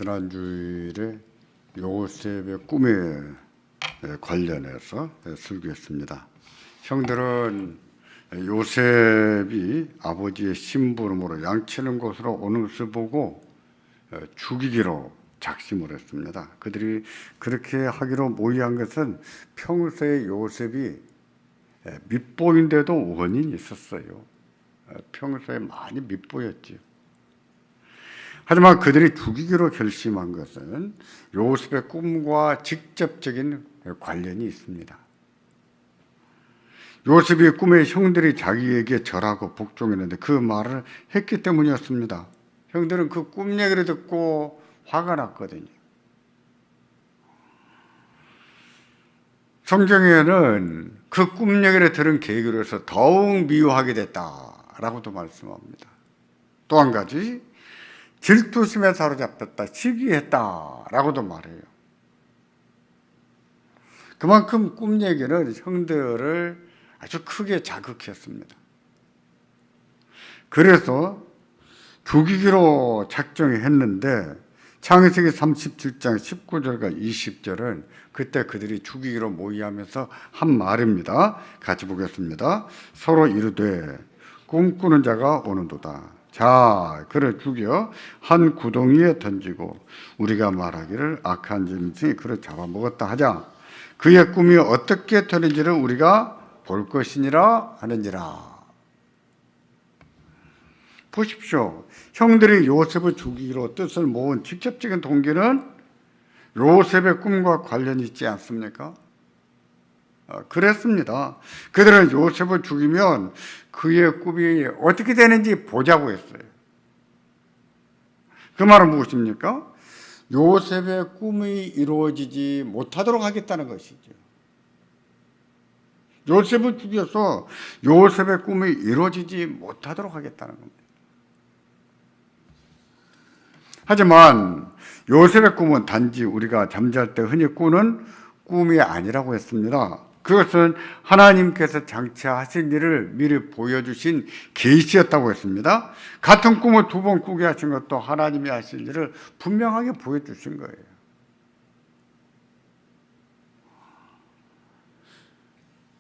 지난주일에 요셉의 꿈에 관련해서 설교했습니다. 형들은 요셉이 아버지의 심부름으로 양치는 곳으로 오는 것을 보고 죽이기로 작심을 했습니다. 그들이 그렇게 하기로 모의한 것은 평소에 요셉이 밉보인데도 원인이 있었어요. 평소에 많이 밉보였지요. 하지만 그들이 죽이기로 결심한 것은 요셉의 꿈과 직접적인 관련이 있습니다. 요셉이 꿈에 형들이 자기에게 절하고 복종했는데 그 말을 했기 때문이었습니다. 형들은 그 꿈 얘기를 듣고 화가 났거든요. 성경에는 그 꿈 얘기를 들은 계기로 해서 더욱 미워하게 됐다라고도 말씀합니다. 또 한 가지, 질투심에 사로잡혔다, 시기했다라고도 말해요. 그만큼 꿈 얘기는 형들을 아주 크게 자극했습니다. 그래서 죽이기로 작정했는데 창세기 37장 19절과 20절은 그때 그들이 죽이기로 모의하면서 한 말입니다. 같이 보겠습니다. 서로 이르되 꿈꾸는 자가 오는도다. 자, 그를 죽여 한 구덩이에 던지고 우리가 말하기를 악한 짐승이 그를 잡아먹었다 하자. 그의 꿈이 어떻게 되는지를 우리가 볼 것이니라 하는지라. 보십시오. 형들이 요셉을 죽이기로 뜻을 모은 직접적인 동기는 요셉의 꿈과 관련이 있지 않습니까? 그랬습니다. 그들은 요셉을 죽이면 그의 꿈이 어떻게 되는지 보자고 했어요. 그 말은 무엇입니까? 요셉의 꿈이 이루어지지 못하도록 하겠다는 것이죠. 요셉을 죽여서 요셉의 꿈이 이루어지지 못하도록 하겠다는 겁니다. 하지만 요셉의 꿈은 단지 우리가 잠잘 때 흔히 꾸는 꿈이 아니라고 했습니다. 그것은 하나님께서 장차하실 일을 미리 보여주신 계시였다고 했습니다. 같은 꿈을 두 번 꾸게 하신 것도 하나님이 하실 일을 분명하게 보여주신 거예요.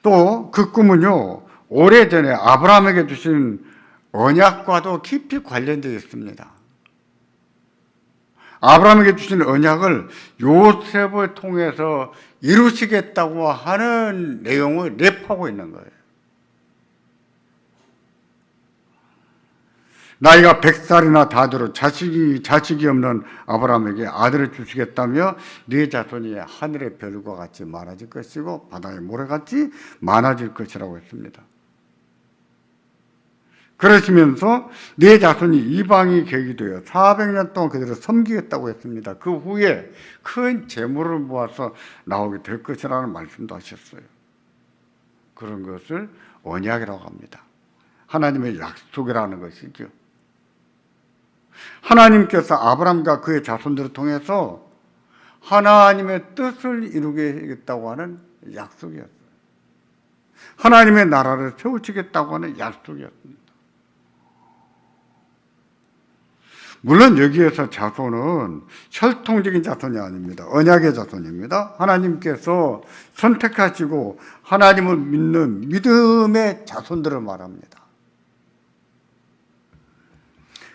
또 그 꿈은요, 오래전에 아브라함에게 주신 언약과도 깊이 관련되어 있습니다. 아브라함에게 주신 언약을 요셉을 통해서 이루시겠다고 하는 내용을 랩하고 있는 거예요. 나이가 100살이나 다 들어 자식이 없는 아브라함에게 아들을 주시겠다며 네 자손이 하늘의 별과 같이 많아질 것이고 바다의 모래같이 많아질 것이라고 했습니다. 그러시면서 네 자손이 이방이 계기 되어 400년 동안 그들을 섬기겠다고 했습니다. 그 후에 큰 재물을 모아서 나오게 될 것이라는 말씀도 하셨어요. 그런 것을 언약이라고 합니다. 하나님의 약속이라는 것이죠. 하나님께서 아브라함과 그의 자손들을 통해서 하나님의 뜻을 이루겠다고 하는 약속이었어요. 하나님의 나라를 세우시겠다고 하는 약속이었습니다. 물론 여기에서 자손은 혈통적인 자손이 아닙니다. 언약의 자손입니다. 하나님께서 선택하시고 하나님을 믿는 믿음의 자손들을 말합니다.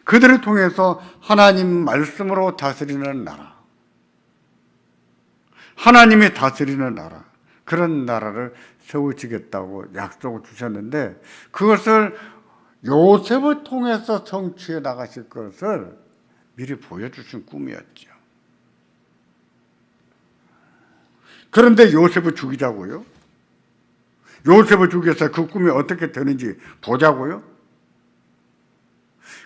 그들을 통해서 하나님 말씀으로 다스리는 나라, 하나님이 다스리는 나라, 그런 나라를 세우시겠다고 약속을 주셨는데 그것을 요셉을 통해서 성취해 나가실 것을 미리 보여주신 꿈이었죠. 그런데 요셉을 죽이자고요? 요셉을 죽여서 그 꿈이 어떻게 되는지 보자고요?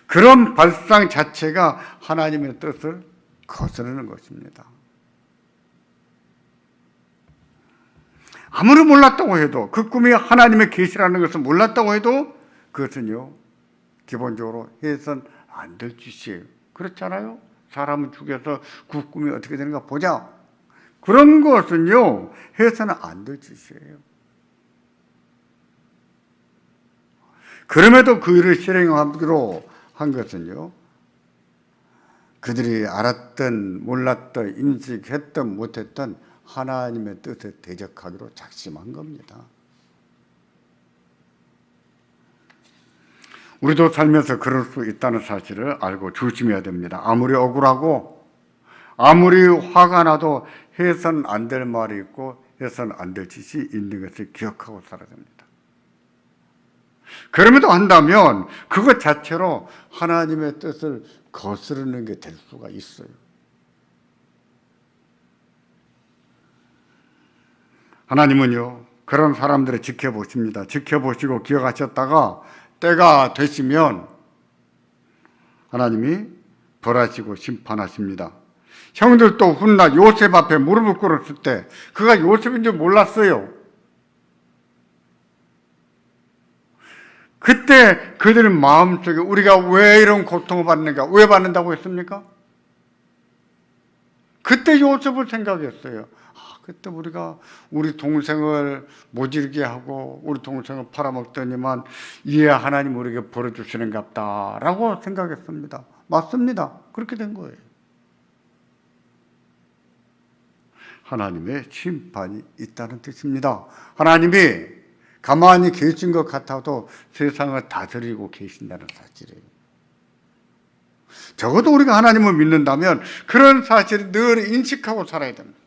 그런 발상 자체가 하나님의 뜻을 거스르는 것입니다. 아무리 몰랐다고 해도 그 꿈이 하나님의 계시라는 것을 몰랐다고 해도 그것은요, 기본적으로 해서는 안 될 짓이에요. 그렇잖아요? 사람을 죽여서 그 꿈이 어떻게 되는가 보자. 그런 것은요, 해서는 안 될 짓이에요. 그럼에도 그 일을 실행하기로 한 것은요, 그들이 알았던 몰랐던 인식했던 못했던 하나님의 뜻에 대적하기로 작심한 겁니다. 우리도 살면서 그럴 수 있다는 사실을 알고 조심해야 됩니다. 아무리 억울하고 아무리 화가 나도 해서는 안 될 말이 있고 해서는 안 될 짓이 있는 것을 기억하고 살아야 됩니다. 그럼에도 한다면 그것 자체로 하나님의 뜻을 거스르는 게 될 수가 있어요. 하나님은요, 그런 사람들을 지켜보십니다. 지켜보시고 기억하셨다가 때가 되시면 하나님이 벌하시고 심판하십니다. 형들도 훗날 요셉 앞에 무릎을 꿇었을 때 그가 요셉인 줄 몰랐어요. 그때 그들 마음속에 우리가 왜 이런 고통을 받는가, 왜 받는다고 했습니까? 그때 요셉을 생각했어요. 그때 우리가 우리 동생을 모질게 하고 우리 동생을 팔아먹더니만 이에 하나님 우리에게 벌어주시는갑다라고 생각했습니다. 맞습니다. 그렇게 된 거예요. 하나님의 심판이 있다는 뜻입니다. 하나님이 가만히 계신 것 같아도 세상을 다스리고 계신다는 사실이에요. 적어도 우리가 하나님을 믿는다면 그런 사실을 늘 인식하고 살아야 됩니다.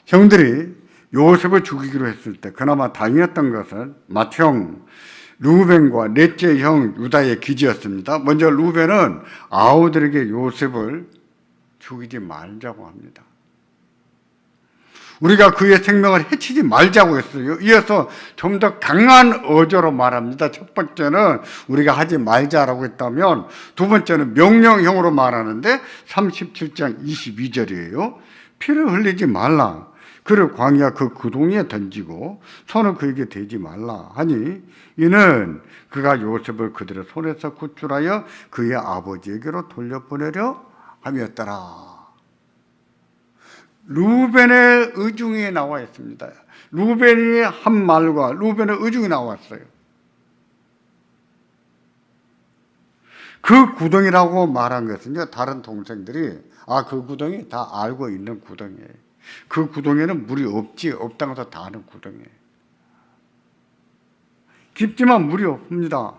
형들이 요셉을 죽이기로 했을 때 그나마 다행이었던 것은 맏형 루벤과 넷째 형 유다의 기지였습니다. 먼저 루벤은 아우들에게 요셉을 죽이지 말자고 합니다. 우리가 그의 생명을 해치지 말자고 했어요. 이어서 좀 더 강한 어조로 말합니다. 첫 번째는 우리가 하지 말자라고 했다면 두 번째는 명령형으로 말하는데 37장 22절이에요. 피를 흘리지 말라. 그를 광야 그 구덩이에 던지고 손을 그에게 대지 말라 하니 이는 그가 요셉을 그들의 손에서 구출하여 그의 아버지에게로 돌려보내려 함이었더라. 루벤의 의중이 나와 있습니다. 루벤이 한 말과 루벤의 의중이 나왔어요. 그 구덩이라고 말한 것은요, 다른 동생들이 그 구덩이 다 알고 있는 구덩이에요. 그 구덩이에는 물이 없다는 것도 다 아는 구덩이에요. 깊지만 물이 없습니다.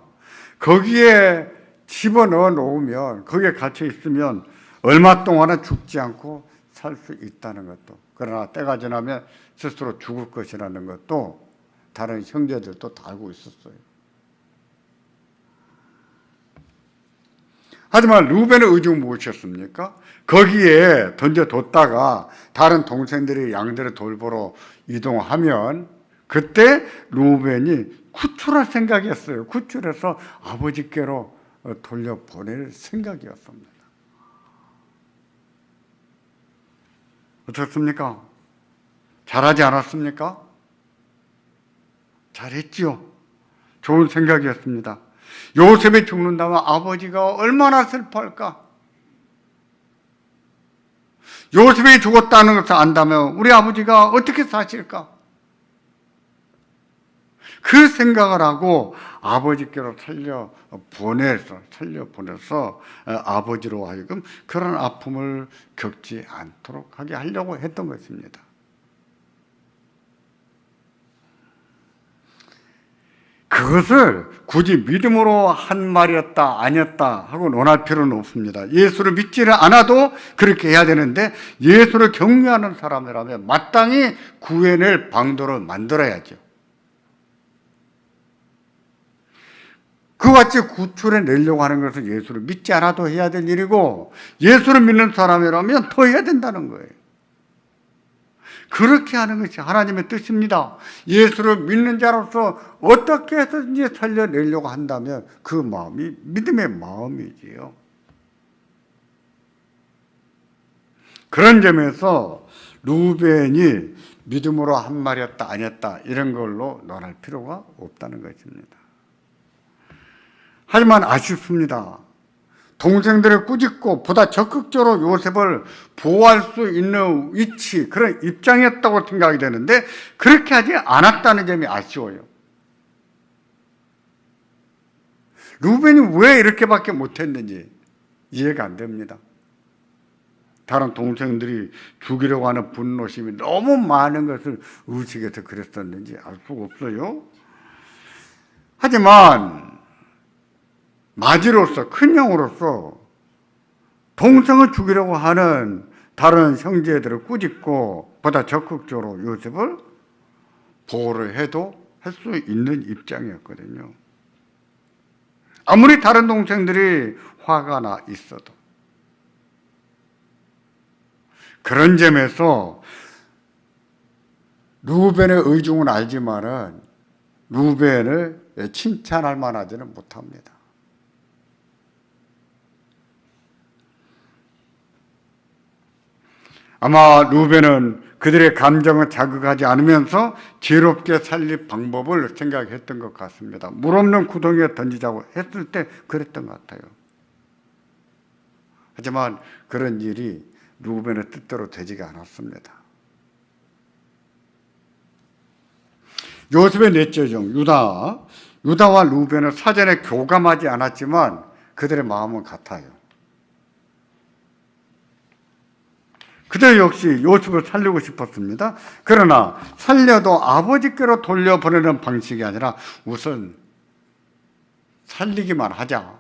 거기에 집어넣어 놓으면, 거기에 갇혀 있으면 얼마 동안은 죽지 않고 살 수 있다는 것도, 그러나 때가 지나면 스스로 죽을 것이라는 것도 다른 형제들도 다 알고 있었어요. 하지만 루벤의 의중은 무엇이었습니까? 거기에 던져뒀다가 다른 동생들이 양들을 돌보러 이동하면 그때 루벤이 구출할 생각이었어요. 구출해서 아버지께로 돌려보낼 생각이었습니다. 어떻습니까? 잘하지 않았습니까? 잘했지요. 좋은 생각이었습니다. 요셉이 죽는다면 아버지가 얼마나 슬퍼할까? 요셉이 죽었다는 것을 안다면 우리 아버지가 어떻게 사실까? 그 생각을 하고 아버지께로 살려보내서 아버지로 하여금 그런 아픔을 겪지 않도록 하게 하려고 했던 것입니다. 그것을 굳이 믿음으로 한 말이었다 아니었다 하고 논할 필요는 없습니다. 예수를 믿지를 않아도 그렇게 해야 되는데 예수를 경외하는 사람이라면 마땅히 구해낼 방도를 만들어야죠. 그같이 구출해 내려고 하는 것은 예수를 믿지 않아도 해야 될 일이고 예수를 믿는 사람이라면 더 해야 된다는 거예요. 그렇게 하는 것이 하나님의 뜻입니다. 예수를 믿는 자로서 어떻게 해서든지 살려내려고 한다면 그 마음이 믿음의 마음이지요. 그런 점에서 루벤이 믿음으로 한 말이었다 아니었다 이런 걸로 논할 필요가 없다는 것입니다. 하지만 아쉽습니다. 동생들을 꾸짖고 보다 적극적으로 요셉을 보호할 수 있는 위치, 그런 입장이었다고 생각이 되는데 그렇게 하지 않았다는 점이 아쉬워요. 루벤이 왜 이렇게밖에 못했는지 이해가 안 됩니다. 다른 동생들이 죽이려고 하는 분노심이 너무 많은 것을 의식해서 그랬었는지 알 수가 없어요. 하지만 마지로서, 큰 형으로서 동생을 죽이려고 하는 다른 형제들을 꾸짖고 보다 적극적으로 요셉을 보호를 해도 할 수 있는 입장이었거든요. 아무리 다른 동생들이 화가 나 있어도. 그런 점에서 루벤의 의중은 알지만은 루벤을 칭찬할 만하지는 못합니다. 아마 루벤은 그들의 감정을 자극하지 않으면서 지혜롭게 살릴 방법을 생각했던 것 같습니다. 물 없는 구덩이에 던지자고 했을 때 그랬던 것 같아요. 하지만 그런 일이 루벤의 뜻대로 되지가 않았습니다. 요셉의 넷째 종 유다와 루벤은 사전에 교감하지 않았지만 그들의 마음은 같아요. 그들 역시 요셉을 살리고 싶었습니다. 그러나 살려도 아버지께로 돌려보내는 방식이 아니라 우선 살리기만 하자,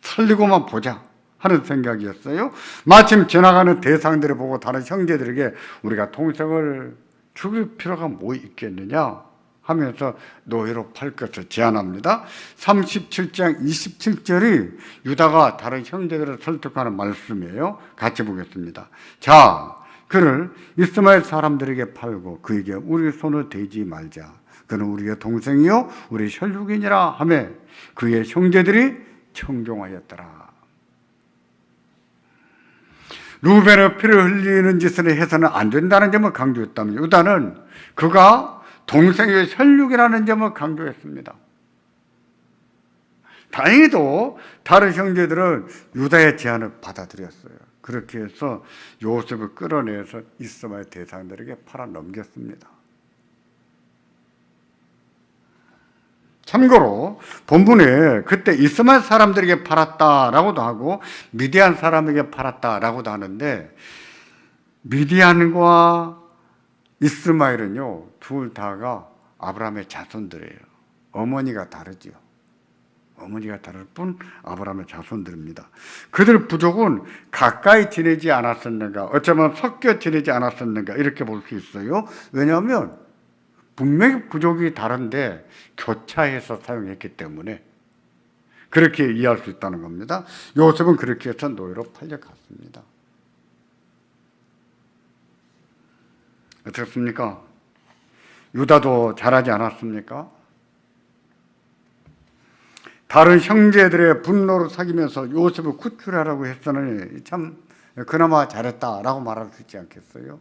살리고만 보자 하는 생각이었어요. 마침 지나가는 대상들을 보고 다른 형제들에게 우리가 동생을 죽일 필요가 뭐 있겠느냐 하면서 노예로 팔 것을 제안합니다. 37장 27절이 유다가 다른 형제들을 설득하는 말씀이에요. 같이 보겠습니다. 자, 그를 이스마엘 사람들에게 팔고 그에게 우리 손을 대지 말자. 그는 우리의 동생이요 우리 혈육이니라 하며 그의 형제들이 청종하였더라. 루벤의 피를 흘리는 짓을 해서는 안 된다는 점을 강조했다면 유다는 그가 동생의 혈육이라는 점을 강조했습니다. 다행히도 다른 형제들은 유다의 제안을 받아들였어요. 그렇게 해서 요셉을 끌어내서 이스마엘 대상들에게 팔아 넘겼습니다. 참고로 본문에 그때 이스마엘 사람들에게 팔았다라고도 하고 미디안 사람에게 팔았다라고도 하는데 미디안과 이스마엘은요 둘 다가 아브라함의 자손들이에요. 어머니가 다르지요. 어머니가 다를 뿐 아브라함의 자손들입니다. 그들 부족은 가까이 지내지 않았었는가, 어쩌면 섞여 지내지 않았었는가 이렇게 볼 수 있어요. 왜냐하면 분명히 부족이 다른데 교차해서 사용했기 때문에 그렇게 이해할 수 있다는 겁니다. 요셉은 그렇게 해서 노예로 팔려갔습니다. 어떻습니까? 유다도 잘하지 않았습니까? 다른 형제들의 분노를 사귀면서 요셉을 구출하라고 했으니 참 그나마 잘했다라고 말할 수 있지 않겠어요?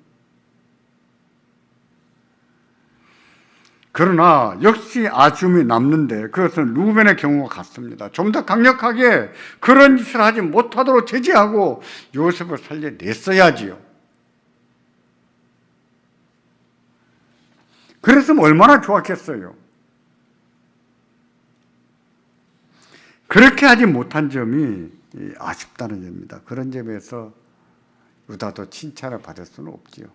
그러나 역시 아쉬움이 남는데 그것은 루벤의 경우가 같습니다. 좀 더 강력하게 그런 짓을 하지 못하도록 제지하고 요셉을 살려냈어야지요. 그랬으면 얼마나 좋았겠어요. 그렇게 하지 못한 점이 아쉽다는 점입니다. 그런 점에서 유다도 칭찬을 받을 수는 없지요.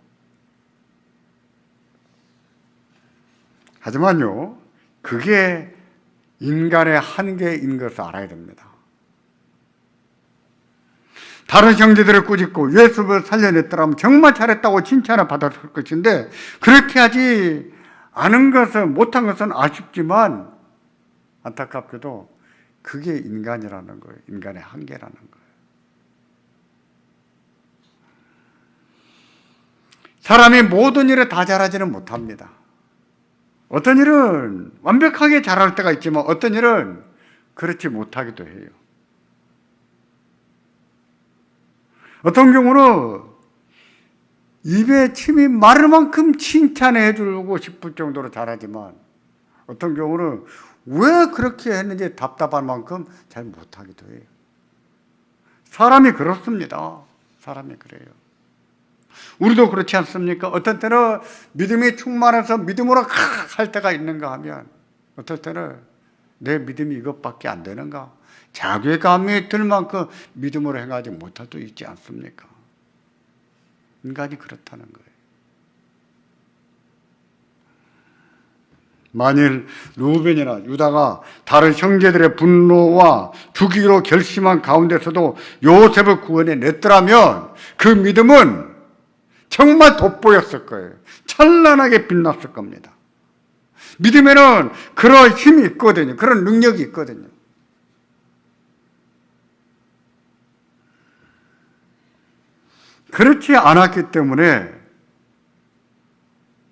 하지만요, 그게 인간의 한계인 것을 알아야 됩니다. 다른 형제들을 꾸짖고 요셉을 살려냈더라면 정말 잘했다고 칭찬을 받았을 것인데 그렇게 하지 않은 것은, 못한 것은 아쉽지만 안타깝게도 그게 인간이라는 거예요. 인간의 한계라는 거예요. 사람이 모든 일을 다 잘하지는 못합니다. 어떤 일은 완벽하게 잘할 때가 있지만 어떤 일은 그렇지 못하기도 해요. 어떤 경우는 입에 침이 마를 만큼 칭찬해 주고 싶을 정도로 잘하지만 어떤 경우는 왜 그렇게 했는지 답답할 만큼 잘 못하기도 해요. 사람이 그렇습니다. 사람이 그래요. 우리도 그렇지 않습니까? 어떤 때는 믿음이 충만해서 믿음으로 할 때가 있는가 하면 어떨 때는 내 믿음이 이것밖에 안 되는가? 자괴감이 들 만큼 믿음으로 행하지 못할 수 있지 않습니까? 인간이 그렇다는 거예요. 만일 루벤이나 유다가 다른 형제들의 분노와 죽이기로 결심한 가운데서도 요셉을 구원해 냈더라면 그 믿음은 정말 돋보였을 거예요. 찬란하게 빛났을 겁니다. 믿음에는 그런 힘이 있거든요. 그런 능력이 있거든요. 그렇지 않았기 때문에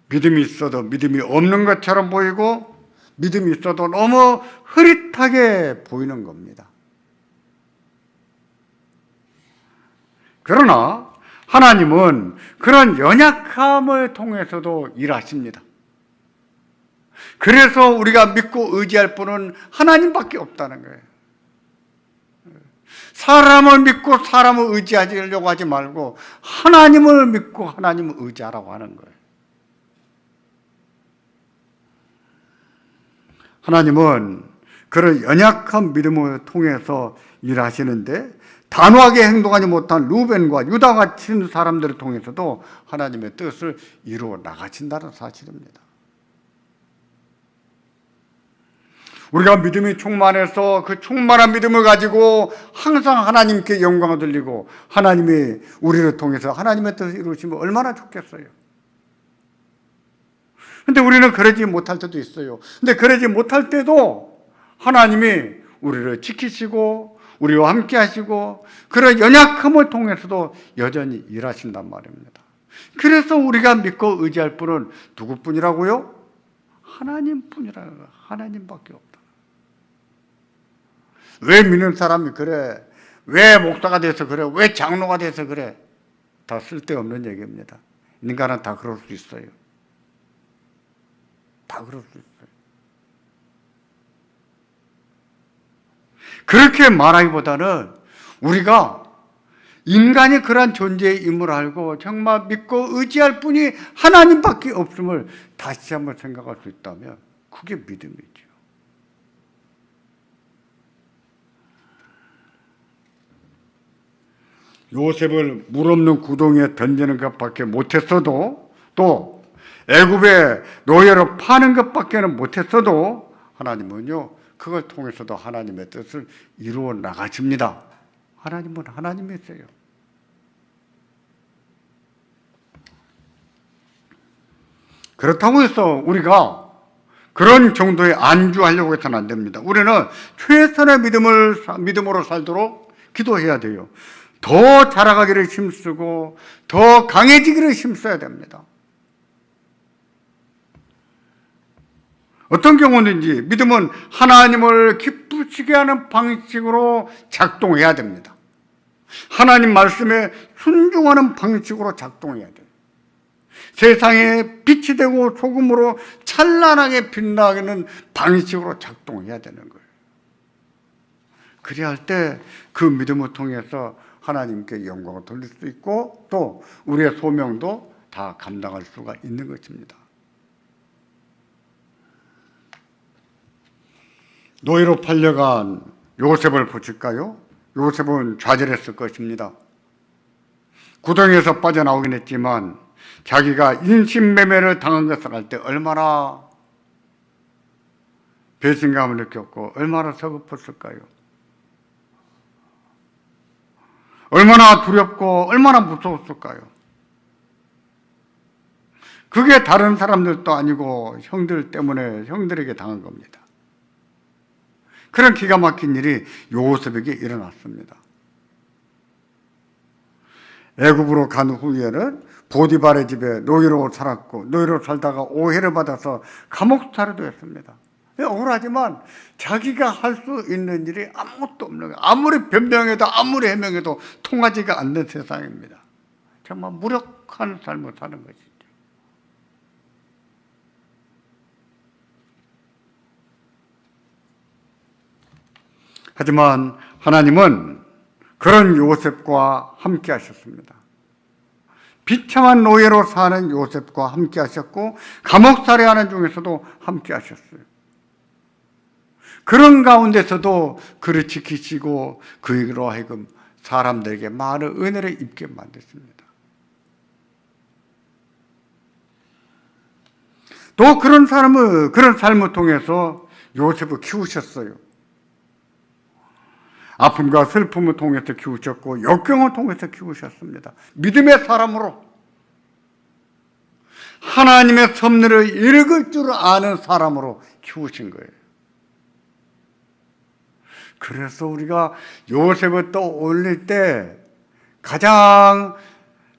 믿음이 있어도 믿음이 없는 것처럼 보이고 믿음이 있어도 너무 흐릿하게 보이는 겁니다. 그러나 하나님은 그런 연약함을 통해서도 일하십니다. 그래서 우리가 믿고 의지할 분은 하나님밖에 없다는 거예요. 사람을 믿고 사람을 의지하려고 하지 말고 하나님을 믿고 하나님을 의지하라고 하는 거예요. 하나님은 그런 연약한 믿음을 통해서 일하시는데 단호하게 행동하지 못한 루벤과 유다 같은 사람들을 통해서도 하나님의 뜻을 이루어 나가신다는 사실입니다. 우리가 믿음이 충만해서 그 충만한 믿음을 가지고 항상 하나님께 영광을 돌리고 하나님이 우리를 통해서 하나님의 뜻을 이루시면 얼마나 좋겠어요. 근데 우리는 그러지 못할 때도 있어요. 근데 그러지 못할 때도 하나님이 우리를 지키시고 우리와 함께 하시고 그런 연약함을 통해서도 여전히 일하신단 말입니다. 그래서 우리가 믿고 의지할 분은 누구뿐이라고요? 하나님뿐이라고. 하나님밖에 없다. 왜 믿는 사람이 그래? 왜 목사가 돼서 그래? 왜 장로가 돼서 그래? 다 쓸데없는 얘기입니다. 인간은 다 그럴 수 있어요. 다 그럴 수 있어요. 그렇게 말하기보다는 우리가 인간이 그러한 존재의 임무를 알고 정말 믿고 의지할 분이 하나님밖에 없음을 다시 한번 생각할 수 있다면 그게 믿음이죠. 요셉을 물 없는 구덩이에 던지는 것밖에 못했어도 또 애굽에 노예로 파는 것밖에는 못했어도 하나님은요 그걸 통해서도 하나님의 뜻을 이루어 나가십니다. 하나님은 하나님이세요. 그렇다고 해서 우리가 그런 정도에 안주하려고 해서는 안 됩니다. 우리는 최선의 믿음으로 살도록 기도해야 돼요. 더 자라가기를 힘쓰고 더 강해지기를 힘써야 됩니다. 어떤 경우든지 믿음은 하나님을 기쁘시게 하는 방식으로 작동해야 됩니다. 하나님 말씀에 순종하는 방식으로 작동해야 돼요. 세상에 빛이 되고 소금으로 찬란하게 빛나는 방식으로 작동해야 되는 거예요. 그래야 할 때 그 믿음을 통해서 하나님께 영광을 돌릴 수 있고 또 우리의 소명도 다 감당할 수가 있는 것입니다. 노예로 팔려간 요셉을 보실까요? 요셉은 좌절했을 것입니다. 구덩이에서 빠져나오긴 했지만 자기가 인신매매를 당한 것을 알 때 얼마나 배신감을 느꼈고 얼마나 서글펐을까요? 얼마나 두렵고 얼마나 무서웠을까요? 그게 다른 사람들도 아니고 형들 때문에 형들에게 당한 겁니다. 그런 기가 막힌 일이 요셉에게 일어났습니다. 애굽으로 간 후에는 보디발의 집에 노예로 살았고 노예로 살다가 오해를 받아서 감옥살이도 했습니다. 억울하지만 자기가 할 수 있는 일이 아무것도 없는 거예요. 아무리 변명해도 아무리 해명해도 통하지가 않는 세상입니다. 정말 무력한 삶을 사는 것이죠. 하지만 하나님은 그런 요셉과 함께 하셨습니다. 비참한 노예로 사는 요셉과 함께 하셨고 감옥살이하는 중에서도 함께 하셨어요. 그런 가운데서도 그를 지키시고 그로 하여금 사람들에게 많은 은혜를 입게 만드십니다. 또 그런 삶을 통해서 요셉을 키우셨어요. 아픔과 슬픔을 통해서 키우셨고 역경을 통해서 키우셨습니다. 믿음의 사람으로 하나님의 섭리를 읽을 줄 아는 사람으로 키우신 거예요. 그래서 우리가 요셉을 떠올릴 때 가장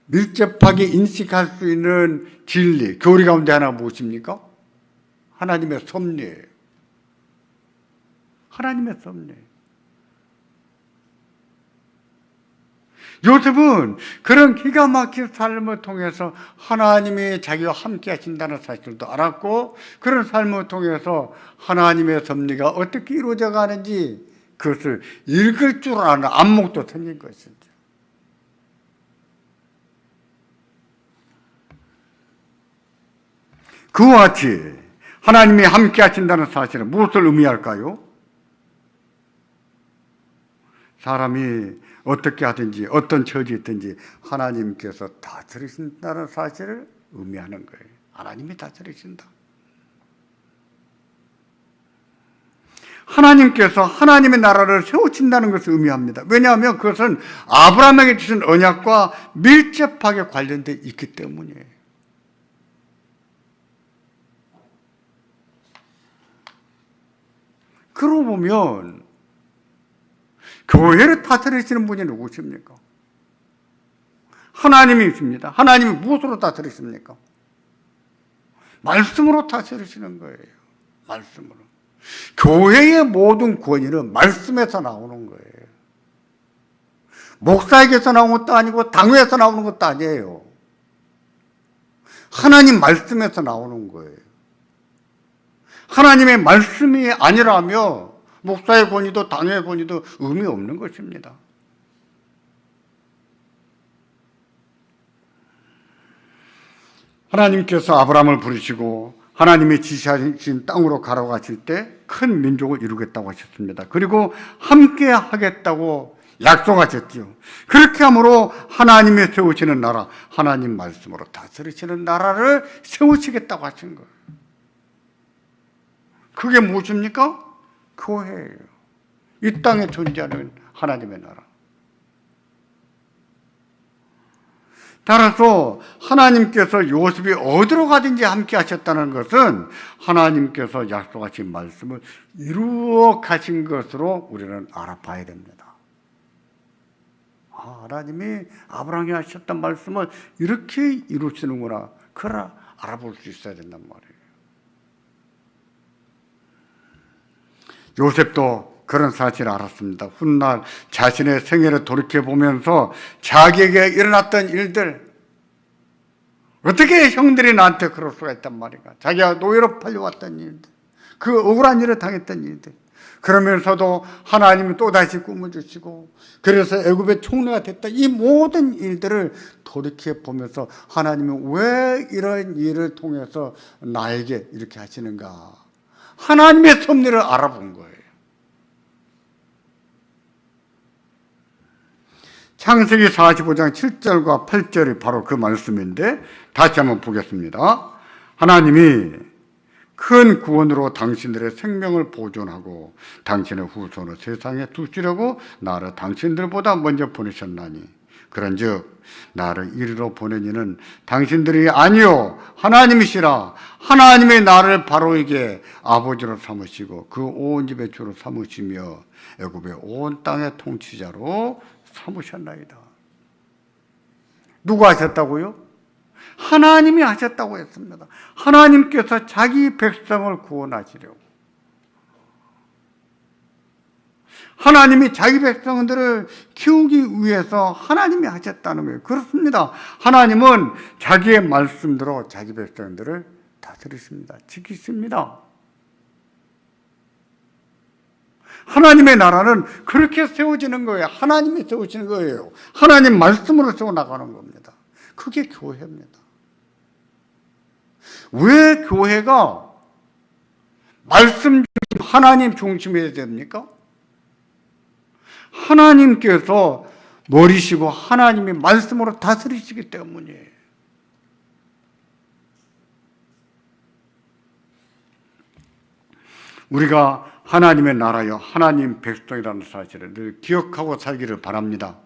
밀접하게 인식할 수 있는 진리, 교리 가운데 하나가 무엇입니까? 하나님의 섭리예요. 하나님의 섭리예요. 요셉은 그런 기가 막힌 삶을 통해서 하나님이 자기와 함께 하신다는 사실도 알았고, 그런 삶을 통해서 하나님의 섭리가 어떻게 이루어져 가는지 그것을 읽을 줄 아는 안목도 생긴 것이죠. 그와 같이 하나님이 함께 하신다는 사실은 무엇을 의미할까요? 사람이 어떻게 하든지 어떤 처지에 있든지 하나님께서 다스리신다는 사실을 의미하는 거예요. 하나님이 다스리신다. 하나님께서 하나님의 나라를 세우신다는 것을 의미합니다. 왜냐하면 그것은 아브라함에게 주신 언약과 밀접하게 관련되어 있기 때문이에요. 그러고 보면 교회를 다스리시는 분이 누구십니까? 하나님이십니다. 하나님이 무엇으로 다스리십니까? 말씀으로 다스리시는 거예요. 말씀으로. 교회의 모든 권위는 말씀에서 나오는 거예요. 목사에게서 나온 것도 아니고 당회에서 나오는 것도 아니에요. 하나님 말씀에서 나오는 거예요. 하나님의 말씀이 아니라면 목사의 권위도 당회의 권위도 의미 없는 것입니다. 하나님께서 아브라함을 부르시고 하나님이 지시하신 땅으로 가라고 하실 때 큰 민족을 이루겠다고 하셨습니다. 그리고 함께 하겠다고 약속하셨죠. 그렇게 함으로 하나님이 세우시는 나라, 하나님 말씀으로 다스리시는 나라를 세우시겠다고 하신 거예요. 그게 무엇입니까? 교회예요. 이 땅에 존재하는 하나님의 나라. 따라서 하나님께서 요셉이 어디로 가든지 함께 하셨다는 것은 하나님께서 약속하신 말씀을 이루어 가신 것으로 우리는 알아봐야 됩니다. 하나님이 아브라함에게 하셨던 말씀을 이렇게 이루시는구나. 그걸 알아볼 수 있어야 된단 말이에요. 요셉도 그런 사실을 알았습니다. 훗날 자신의 생애를 돌이켜보면서 자기에게 일어났던 일들, 어떻게 형들이 나한테 그럴 수가 있단 말인가. 자기가 노예로 팔려왔던 일들, 그 억울한 일을 당했던 일들, 그러면서도 하나님이 또다시 꿈을 주시고 그래서 애굽의 총리가 됐다. 이 모든 일들을 돌이켜보면서 하나님은 왜 이런 일을 통해서 나에게 이렇게 하시는가. 하나님의 섭리를 알아본 거예요. 창세기 45장 7절과 8절이 바로 그 말씀인데 다시 한번 보겠습니다. 하나님이 큰 구원으로 당신들의 생명을 보존하고 당신의 후손을 세상에 두시려고 나를 당신들보다 먼저 보내셨나니 그런즉 나를 이리로 보낸 이는 당신들이 아니요 하나님이시라. 하나님의 나를 바로에게 아버지로 삼으시고 그 온 집의 주로 삼으시며 애굽의 온 땅의 통치자로 삼으셨나이다. 누가 하셨다고요? 하나님이 하셨다고 했습니다. 하나님께서 자기 백성을 구원하시려고. 하나님이 자기 백성들을 키우기 위해서 하나님이 하셨다는 거예요. 그렇습니다. 하나님은 자기의 말씀대로 자기 백성들을 다스리십니다. 지키십니다. 하나님의 나라는 그렇게 세워지는 거예요. 하나님이 세우시는 거예요. 하나님 말씀으로 세워나가는 겁니다. 그게 교회입니다. 왜 교회가 말씀 중심, 하나님 중심이어야 됩니까? 하나님께서 머리시고 하나님이 말씀으로 다스리시기 때문이에요. 우리가 하나님의 나라요, 하나님 백성이라는 사실을 늘 기억하고 살기를 바랍니다.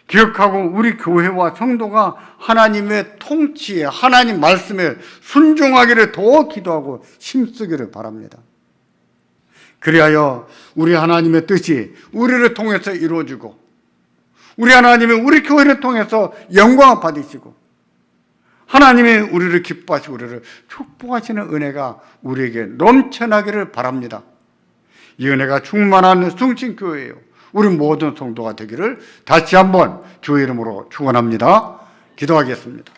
기억하고 우리 교회와 성도가 하나님의 통치에, 하나님 말씀에 순종하기를 더 기도하고 힘쓰기를 바랍니다. 그리하여 우리 하나님의 뜻이 우리를 통해서 이루어지고, 우리 하나님이 우리 교회를 통해서 영광을 받으시고, 하나님이 우리를 기뻐하시고 우리를 축복하시는 은혜가 우리에게 넘쳐나기를 바랍니다. 이 은혜가 충만한 숭신교회예요. 우리 모든 성도가 되기를 다시 한번 주의 이름으로 축원합니다. 기도하겠습니다.